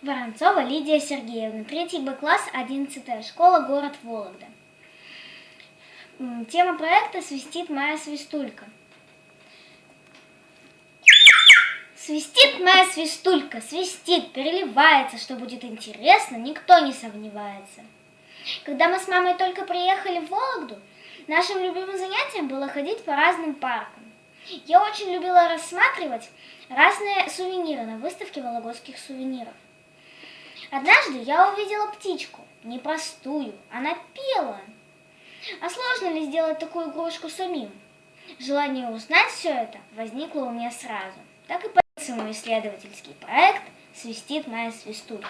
Воронцова Лидия Сергеевна, 3 Б класс, 11 школа, город Вологда. Тема проекта «Свистит моя свистулька». Свистит моя свистулька, свистит, переливается, что будет интересно, никто не сомневается. Когда мы с мамой только приехали в Вологду, нашим любимым занятием было ходить по разным паркам. Я очень любила рассматривать разные сувениры на выставке вологодских сувениров. Однажды я увидела птичку, непростую, она пела. А сложно ли сделать такую игрушку самим? Желание узнать все это возникло у меня сразу. Так и появился мой исследовательский проект «Свистит моя свистулька».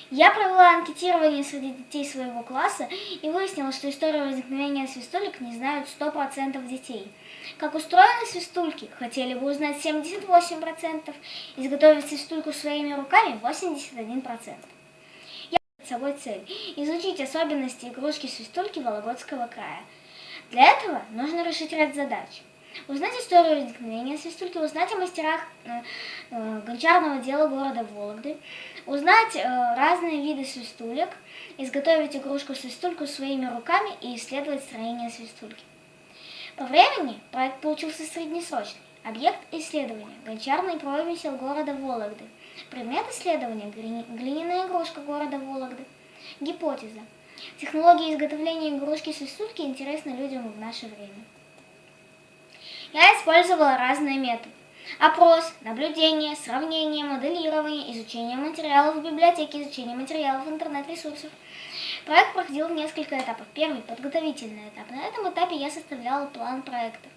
Я провела анкетирование среди детей своего класса и выяснила, что историю возникновения свистулек не знают 100% детей. Как устроены свистульки, хотели бы узнать 78%, изготовить свистульку своими руками 81%. Я поставила перед собой цель – изучить особенности игрушки свистульки Вологодского края. Для этого нужно решить ряд задач. Узнать историю возникновения свистульки, узнать о мастерах гончарного дела города Вологды, узнать разные виды свистулек, изготовить игрушку-свистульку своими руками и исследовать строение свистульки. По времени проект получился среднесрочный. Объект исследования – гончарный промысел города Вологды. Предмет исследования – глиняная игрушка города Вологды. Гипотеза – технология изготовления игрушки-свистульки интересна людям в наше время. Я использовала разные методы. Опрос, наблюдение, сравнение, моделирование, изучение материалов в библиотеке, изучение материалов интернет-ресурсов. Проект проходил в несколько этапов. Первый – подготовительный этап. На этом этапе я составляла план проекта.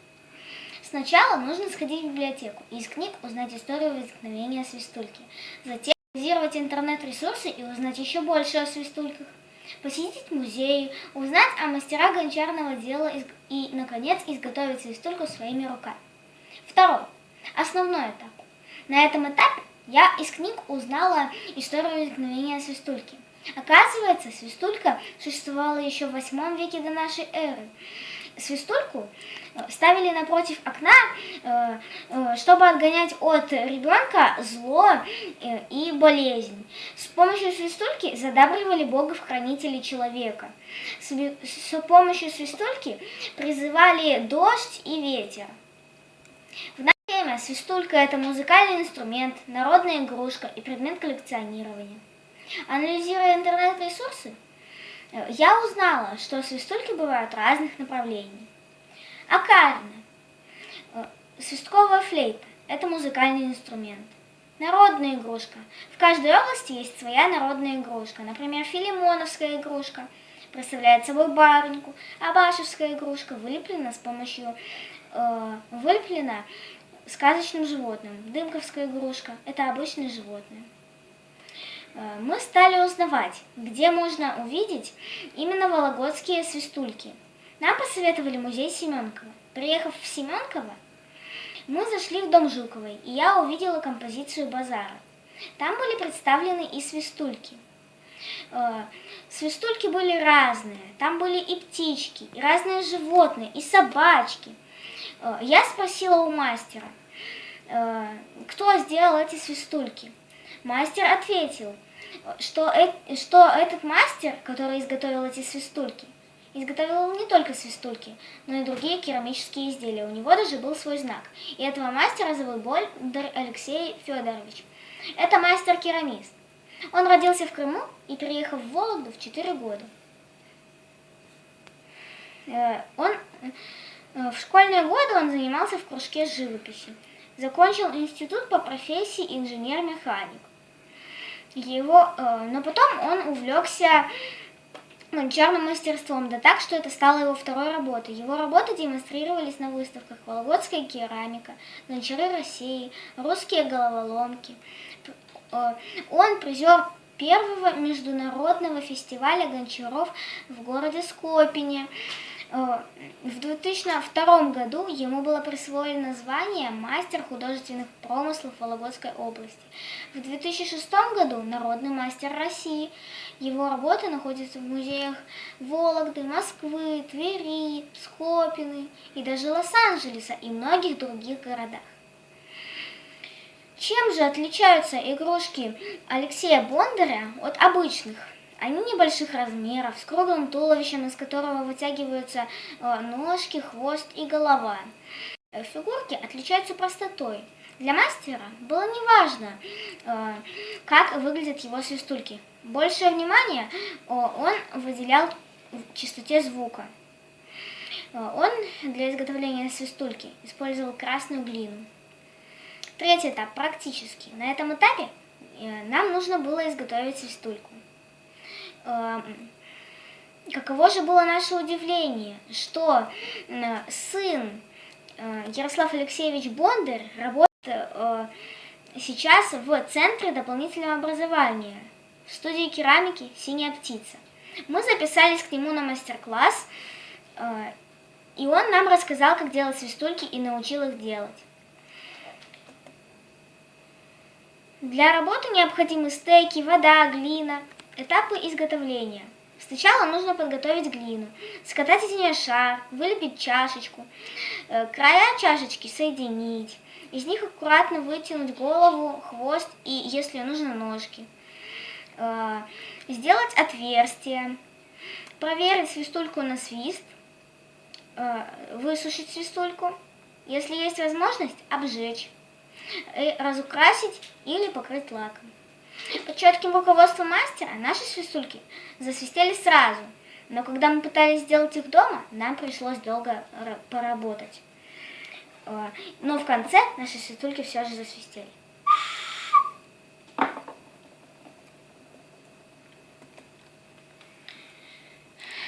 Сначала нужно сходить в библиотеку и из книг узнать историю возникновения свистульки. Затем анализировать интернет-ресурсы и узнать еще больше о свистульках. Посетить музеи, узнать о мастерах гончарного дела и, наконец, изготовить свистульку своими руками. Второй. Основной этап. На этом этапе я из книг узнала историю возникновения свистульки. Оказывается, свистулька существовала еще в 8 веке до нашей эры. Свистульку ставили напротив окна, чтобы отгонять от ребенка зло и болезнь. С помощью свистульки задабривали богов-хранителей человека. С помощью свистульки призывали дождь и ветер. В наше время свистулька – это музыкальный инструмент, народная игрушка и предмет коллекционирования. Анализируя интернет-ресурсы, я узнала, что свистульки бывают разных направлений. Окарина. Свистковая флейта – это музыкальный инструмент. Народная игрушка. В каждой области есть своя народная игрушка. Например, филимоновская игрушка представляет собой барыньку, а башевская игрушка вылеплена сказочным животным. Дымковская игрушка – это обычное животное. Мы стали узнавать, где можно увидеть именно вологодские свистульки. Нам посоветовали музей Семенкова. Приехав в Семенково, мы зашли в дом Жуковой, и я увидела композицию базара. Там были представлены и свистульки. Свистульки были разные, там были и птички, и разные животные, и собачки. Я спросила у мастера, кто сделал эти свистульки. Мастер ответил, что этот мастер, который изготовил эти свистульки, изготовил не только свистульки, но и другие керамические изделия. У него даже был свой знак. И этого мастера зовут Бондарь Алексей Федорович. Это мастер-керамист. Он родился в Крыму и переехал в Вологду в 4 года. В школьные годы он занимался в кружке живописи. Закончил институт по профессии инженер-механик. Но потом он увлекся гончарным мастерством, да так, что это стало его второй работой. Его работы демонстрировались на выставках «Вологодская керамика», «Гончары России», «Русские головоломки». Он призер первого международного фестиваля гончаров в городе Скопине. В 2002 году ему было присвоено звание «Мастер художественных промыслов Вологодской области». В 2006 году «Народный мастер России». Его работы находятся в музеях Вологды, Москвы, Твери, Скопины и даже Лос-Анджелеса и многих других городах. Чем же отличаются игрушки Алексея Бондаря от обычных? Они небольших размеров, с круглым туловищем, из которого вытягиваются ножки, хвост и голова. Фигурки отличаются простотой. Для мастера было неважно, как выглядят его свистульки. Большее внимание он выделял чистоте звука. Он для изготовления свистульки использовал красную глину. Третий этап – практический. На этом этапе нам нужно было изготовить свистульку. Каково же было наше удивление, что сын Ярослав Алексеевич Бондарь работает сейчас в Центре дополнительного образования, в студии керамики «Синяя птица». Мы записались к нему на мастер-класс, и он нам рассказал, как делать свистульки, и научил их делать. Для работы необходимы стейки, вода, глина. Этапы изготовления. Сначала нужно подготовить глину, скатать из нее шар, вылепить чашечку, края чашечки соединить, из них аккуратно вытянуть голову, хвост и, если нужно, ножки. Сделать отверстие, проверить свистульку на свист, высушить свистульку, если есть возможность, обжечь, разукрасить или покрыть лаком. Под четким руководством мастера наши свистульки засвистели сразу, но когда мы пытались сделать их дома, нам пришлось долго поработать. Но в конце наши свистульки все же засвистели.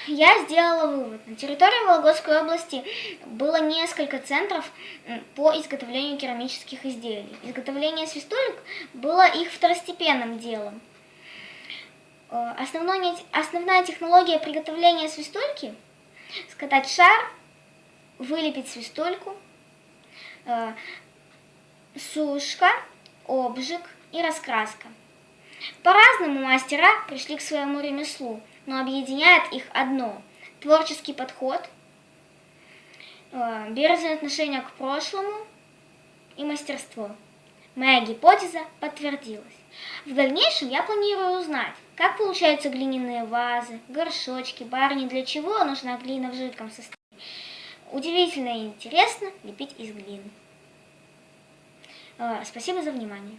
Я сделала вывод. На территории Вологодской области было несколько центров по изготовлению керамических изделий. Изготовление свистулек было их второстепенным делом. Основная технология приготовления свистульки – скатать шар, вылепить свистульку, сушка, обжиг и раскраска. По-разному мастера пришли к своему ремеслу, но объединяет их одно – творческий подход, бережное отношение к прошлому и мастерство. Моя гипотеза подтвердилась. В дальнейшем я планирую узнать, как получаются глиняные вазы, горшочки, барни, для чего нужна глина в жидком состоянии. Удивительно и интересно лепить из глины. Спасибо за внимание.